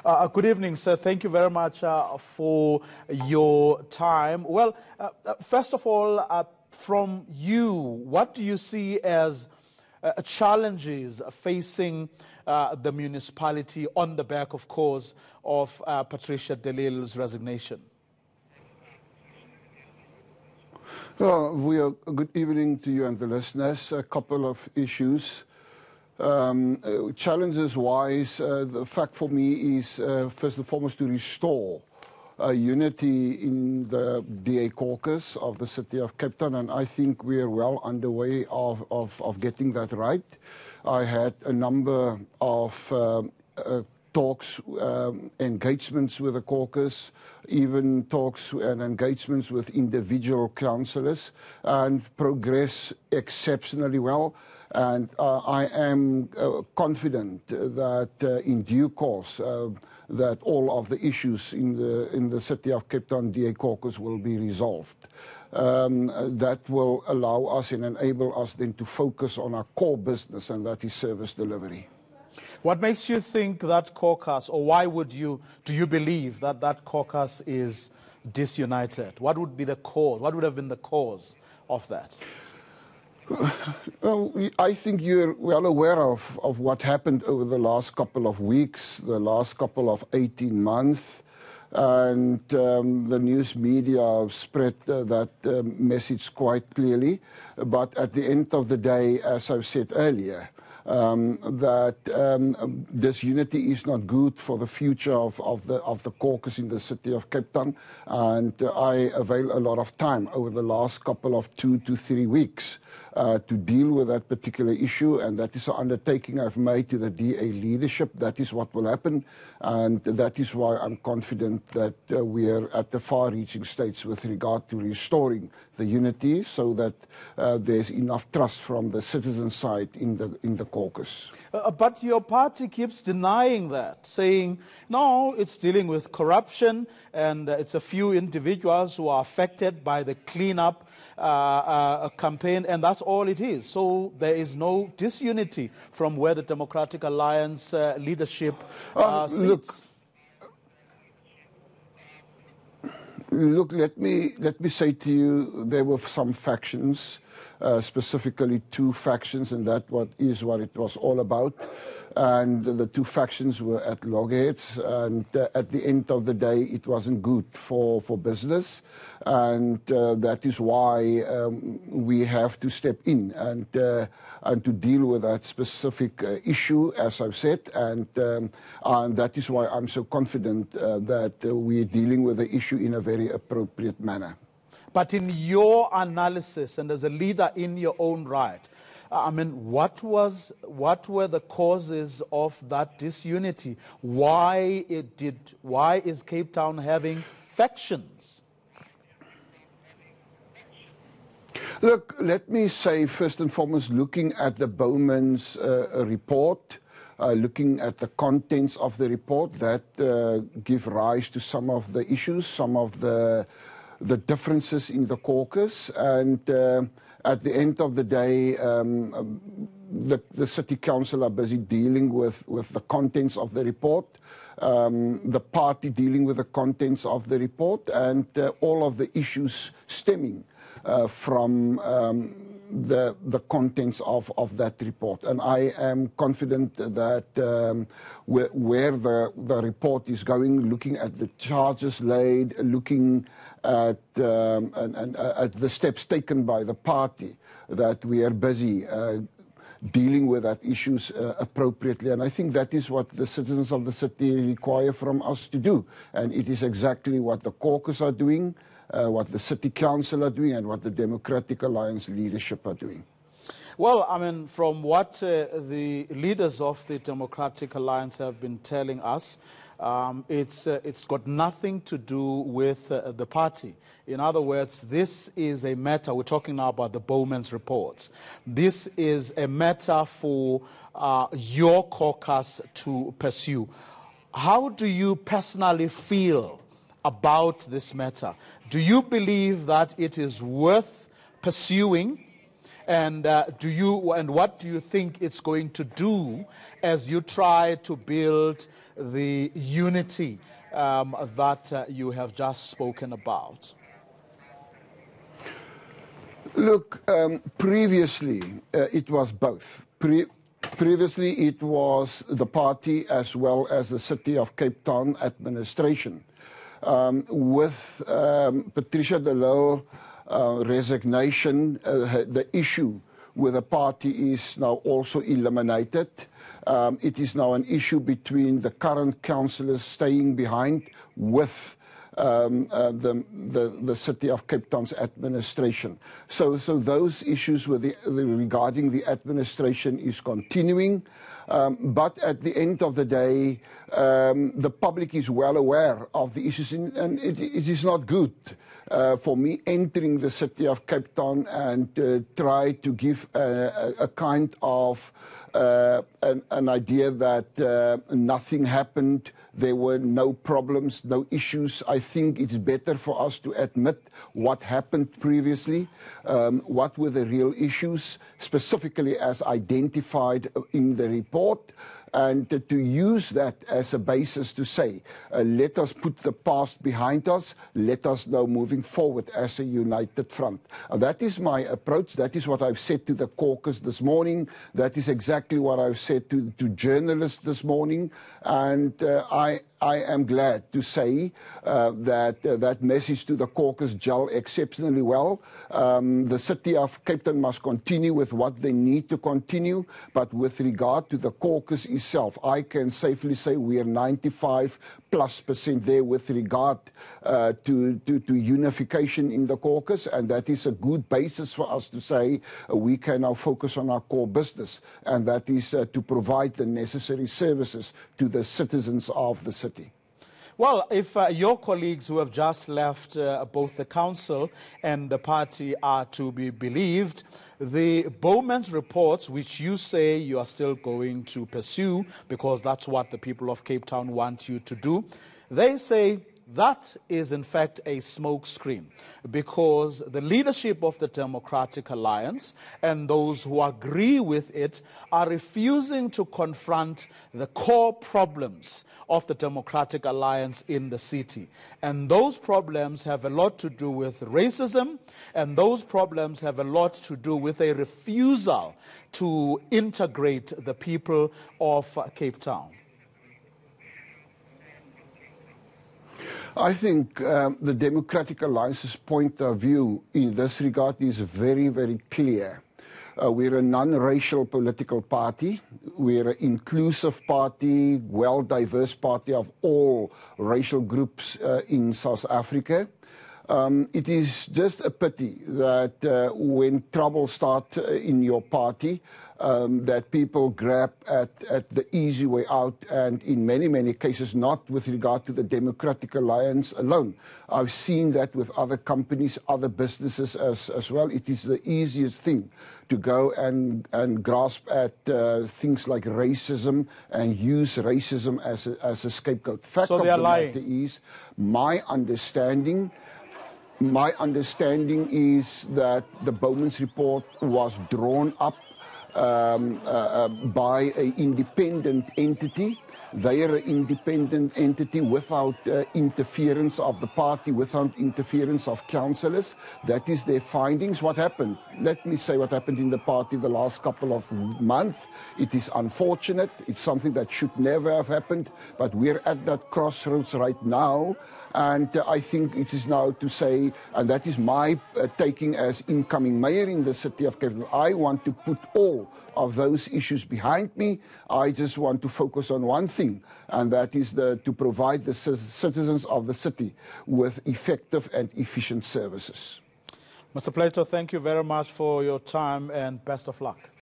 Good evening, sir. Thank you very much for your time. Well, first of all, from you, what do you see as challenges facing the municipality on the back, of course, of Patricia de Lille's resignation? Well, good evening to you and the listeners. A couple of issues. Challenges-wise, the fact for me is, first and foremost, to restore unity in the DA caucus of the city of Cape Town, and I think we are well underway of getting that right. I had a number of talks, engagements with the caucus, even talks and engagements with individual councillors, and progress exceptionally well. And I am confident that in due course that all of the issues in the City of Cape Town DA caucus will be resolved. That will allow us and enable us then to focus on our core business, and that is service delivery. What makes you think that caucus, or why do you believe that that caucus is disunited? What would be the cause? What would have been the cause of that? Well, I think you're well aware of what happened over the last couple of weeks, the last couple of 18 months, and the news media spread that message quite clearly. But at the end of the day, as I've said earlier, that disunity is not good for the future of the caucus in the city of Cape Town, and I avail a lot of time over the last couple of 2 to 3 weeks to deal with that particular issue, and that is an undertaking I've made to the DA leadership. That is what will happen, and that is why I'm confident that we are at the far-reaching stage with regard to restoring the unity, so that there's enough trust from the citizen side in the caucus. But your party keeps denying that, saying, no, it's dealing with corruption, and it's a few individuals who are affected by the cleanup campaign, and that's all it is. So there is no disunity from where the Democratic Alliance leadership sits. Look, let me say to you, there were some factions, specifically 2 factions, and that is what it was all about. And the 2 factions were at loggerheads, and at the end of the day, it wasn't good for business, and that is why we have to step in and to deal with that specific issue, as I've said, and that is why I'm so confident that we're dealing with the issue in a very appropriate manner. But in your analysis, and as a leader in your own right, I mean, what were the causes of that disunity? Why is Cape Town having factions? Look, let me say first and foremost, looking at the Bowman's report, looking at the contents of the report, that give rise to some of the issues, some of the differences in the caucus, and at the end of the day, the city council are busy dealing with the contents of the report, the party dealing with the contents of the report, and all of the issues stemming from the contents of that report. And I am confident that where the report is going, looking at the charges laid, looking at the steps taken by the party, that we are busy dealing with that issues appropriately. And I think that is what the citizens of the city require from us to do. And it is exactly what the caucus are doing, what the city council are doing, and what the Democratic Alliance leadership are doing. Well, I mean, from what the leaders of the Democratic Alliance have been telling us, it's got nothing to do with the party. In other words, this is a matter, we're talking now about the Bowman's reports. This is a matter for your caucus to pursue. How do you personally feel about this matter? Do you believe that it is worth pursuing? And what do you think it's going to do as you try to build the unity that you have just spoken about? Look, previously it was both. Previously it was the party as well as the City of Cape Town administration. With Patricia de Lille's resignation, the issue with the party is now also eliminated. It is now an issue between the current councillors staying behind with the City of Cape Town's administration. So those issues with regarding the administration is continuing. But at the end of the day, the public is well aware of the issues, and it is not good for me entering the City of Cape Town and try to give a kind of an idea that nothing happened, there were no problems, no issues. I think it's better for us to admit what happened previously, what were the real issues, specifically as identified in the report, and to use that as a basis to say, let us put the past behind us, let us now moving forward as a united front. That is my approach. That is what I've said to the caucus this morning. That is exactly what I've said to journalists this morning. And I am glad to say that that message to the caucus gel exceptionally well. The City of Cape Town must continue with what they need to continue, but with regard to the caucus itself, I can safely say we are 95+% there with regard to unification in the caucus, and that is a good basis for us to say we can now focus on our core business, and that is to provide the necessary services to the citizens of the city. Well, if your colleagues who have just left both the council and the party are to be believed, the Bowman's reports, which you say you are still going to pursue because that's what the people of Cape Town want you to do, they say that is in fact a smokescreen, because the leadership of the Democratic Alliance and those who agree with it are refusing to confront the core problems of the Democratic Alliance in the city. And those problems have a lot to do with racism, and those problems have a lot to do with a refusal to integrate the people of Cape Town. I think the Democratic Alliance's point of view in this regard is very, very clear. We're a non-racial political party. We're an inclusive party, well-diverse party of all racial groups in South Africa. It is just a pity that when trouble starts in your party, that people grab at the easy way out, and in many, many cases not with regard to the Democratic Alliance alone. I've seen that with other companies, other businesses as well. It is the easiest thing to go and grasp at things like racism and use racism as a scapegoat. Fact so of they are the lying. matter is, my understanding is that the Bowman's report was drawn up by an independent entity. They are an independent entity without interference of the party, without interference of councillors. That is their findings. What happened? Let me say what happened in the party the last couple of months. It is unfortunate. It's something that should never have happened. But we're at that crossroads right now. And I think it is now to say, and that is my taking as incoming mayor in the city of Cape Town, I want to put all of those issues behind me. I just want to focus on one thing, and that is to provide the citizens of the city with effective and efficient services. Mr. Plato, thank you very much for your time and best of luck.